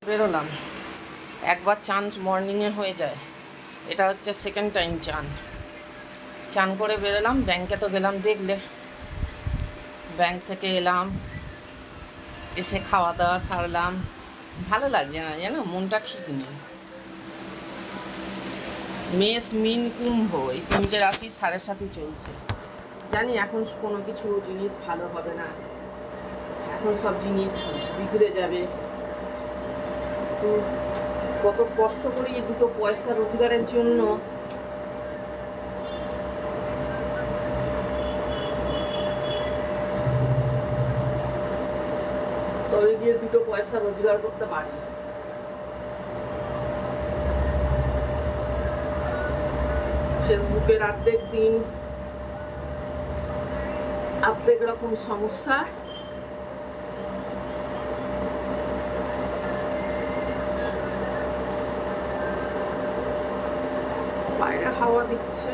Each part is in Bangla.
বেরোলাম, একবার চান মর্নিংয়ে হয়ে যায়, এটা হচ্ছে সেকেন্ড টাইম চান করে বেরোলাম। ব্যাংকে তো গেলাম, দেখলে ব্যাংক থেকে এলাম, এসে খাওয়া দাওয়া সারলাম। ভালো লাগছে না জানো, মনটা ঠিক নেই। মেষ মিন কুম্ভ এই তিনটে রাশি 7.5 চলছে। জানি এখন কোনো কিছু জিনিস ভালো হবে না, এখন সব জিনিস বিগড়ে যাবে। তো কত কষ্ট করি এই দুটো পয়সা রোজগারের জন্য। তবে গিয়ে দুটো পয়সা রোজগার করতে পারি। ফেসবুকের অর্ধেক দিন অর্ধেক রকম সমস্যা। বাইরে হাওয়া দিচ্ছে,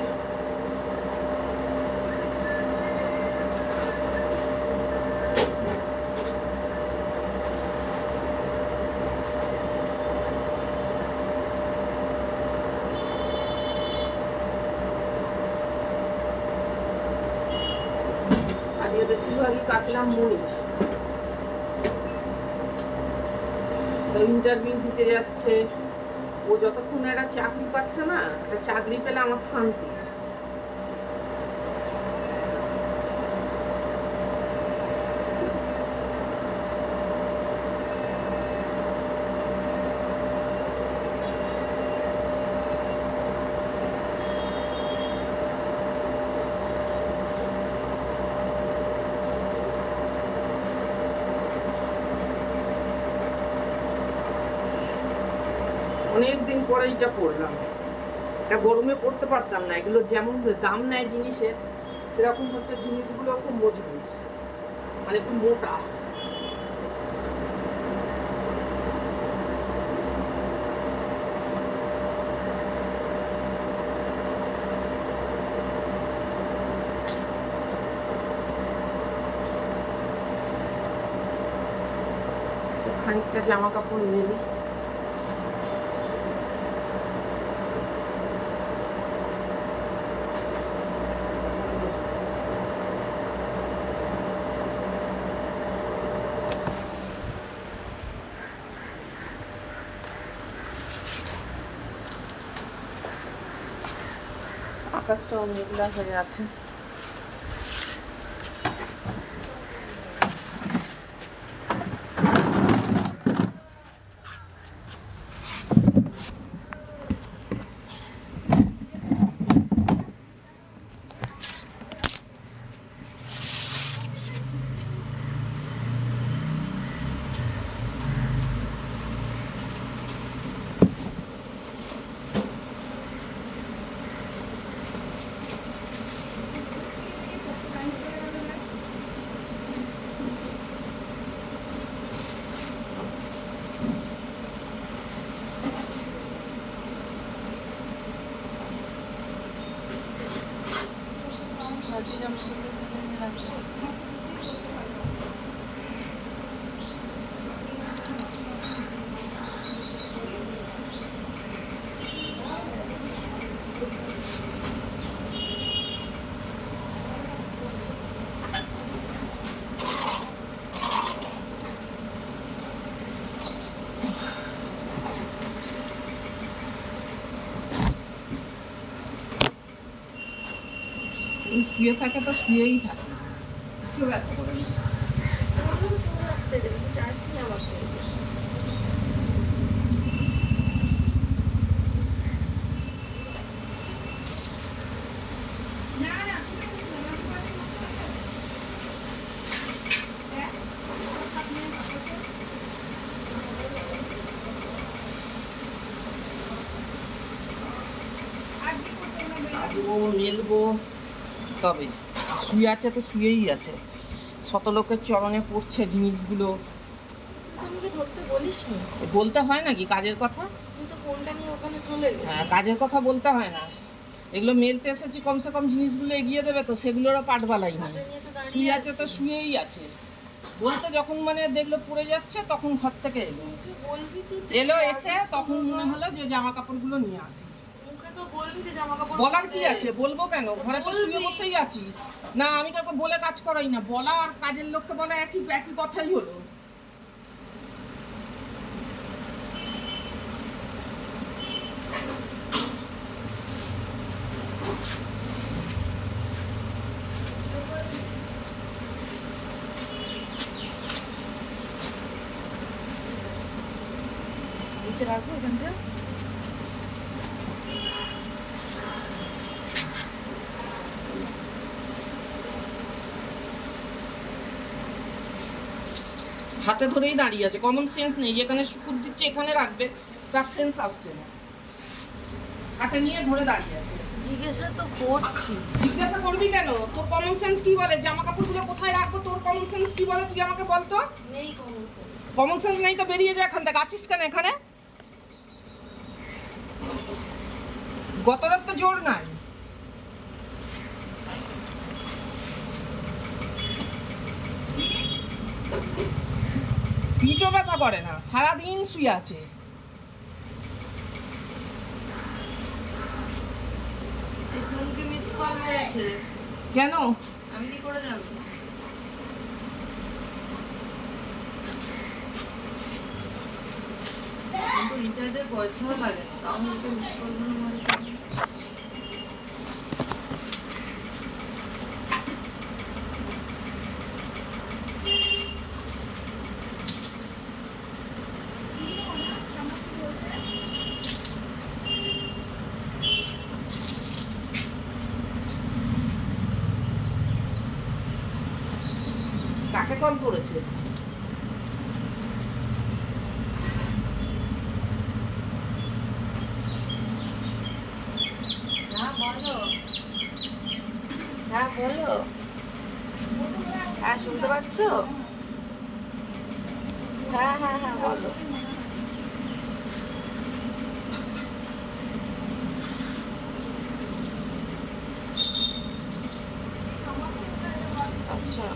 আজকে বেশিরভাগই কাটলাম মরিচ। সব ইন্টারভিউ দিতে যাচ্ছে, ও যতক্ষণ একটা চাকরি পাচ্ছে না, একটা চাকরি পেলে আমার শান্তি। অনেকদিন পরে এটা পড়লাম, এটা গরমে পড়তে পারতাম না। এগুলো যেমন দাম নেয় জিনিসের, সেরকম হচ্ছে জিনিসগুলো খুব মজবুত, মানে খুব মোটা। খানিকটা জামা কাপড় মেলি। আকাশটাও মেঘলা হয়ে আছে। শুয়ে থাকে তো শুয়েই থাকে, কেউ ব্যথা করে না। আসবো, মেলবো, তবে শুয়ে আছে তো শুয়েই আছে। শত লোকের চরণে পড়ছে জিনিসগুলো। বলতে হয় নাকি কাজের কথা? হ্যাঁ, কাজের কথা বলতে হয় না। এগুলো মেলতে এসেছি, কমসে কম জিনিসগুলো এগিয়ে দেবে তো, সেগুলোরও পাট বালাই নেই। শুয়ে আছে তো শুয়েই আছে। বলতে যখন মানে দেখলো পুড়ে যাচ্ছে তখন ঘর থেকে এলো, এলো এসে তখন মনে হলো যে জামা কাপড়গুলো নিয়ে আসি। বলার কি আছে, বলবো কেন, ঘরে তো শুয়ে বসেই আছিস। না আমি তোকে বলে কাজ করাই না, বলা আর কাজের লোককে বলা একই একই কথাই হলো। নিচে রাখবো এখানটা। হাতে ধরেই দাঁড়িয়ে আছে, কমন সেন্স নেই, যেখানে শুকুর দিচ্ছে এখানে রাখবে তার সেন্স আসছে না, হাতে নিয়ে ধরে দাঁড়িয়ে আছে। জিজ্ঞাসা তো করছি। জিজ্ঞাসা করবি কেন, তোর কমন সেন্স কি বলে জামা কাপড়গুলো কোথায় রাখবো, তোর কমন সেন্স কি বলে তুই আমাকে বল তো। নেই কমন সেন্স। কমন সেন্স নেই তো বেরিয়ে যা এখান থেকে, আছিস কেন এখানে, গতরের তো জোর নাই। পিঠও ব্যথা করে না, সারাদিন শুয়ে আছে। এই চুমকি মিসড কল মেরেছে। কেন? আমি কি করে জানবো? কিন্তু রিচার্জের পয়সাও লাগে না, তাও আমাকে মিসড কলগুলো মারতে হবে। কাকে কল করেছে? হ্যাঁ বলো। হ্যাঁ বলো। হ্যাঁ শুনতে পাচ্ছ? হ্যাঁ হ্যাঁ হ্যাঁ বলো। আচ্ছা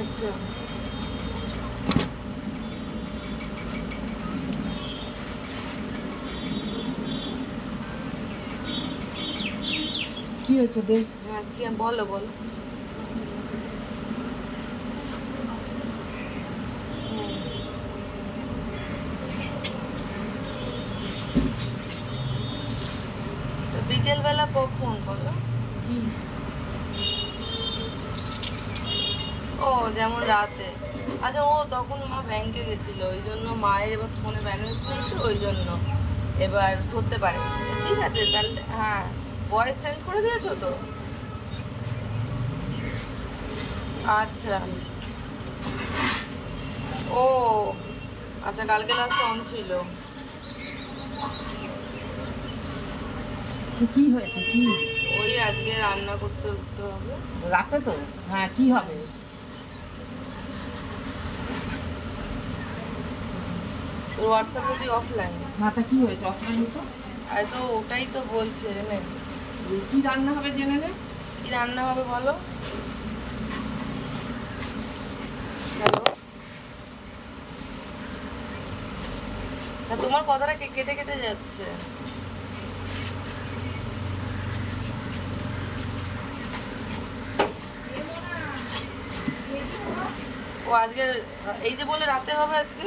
আচ্ছা। কি হয়েছে দেখ? হ্যাঁ কি বলো বলো। তো বিকেলবেলা কখন বলো? ও যেমন রাতে। আচ্ছা ও তখন মা ব্যাংকে গেছিল, ওই জন্য মায়ের এবার ফোনে ব্যালেন্স নেই তো ওই জন্য এবার ধরতে পারে। ঠিক আছে তাহলে হ্যাঁ ভয়েস সেন্ড করে দিয়েছো তো? আচ্ছা ও আচ্ছা কালকে লাস্ট অন ছিল। কি হয়েছে কি? ওই আজকে রান্না করতে উঠতে হবে। রাতে তো হ্যাঁ কি হবে? তোর হোয়াটসঅ্যাপ যদি অফলাইন। মাথা কি হয়েছে অফলাইন তো? আরে তো ওটাই তো বলছে নে। কি রান্না হবে জেনে নে। কি রান্না হবে বলো? হ্যালো তোমার কথাটা কেটে কেটে যাচ্ছে। ও আজকে এই যে বলে রাতে হবে আজকে।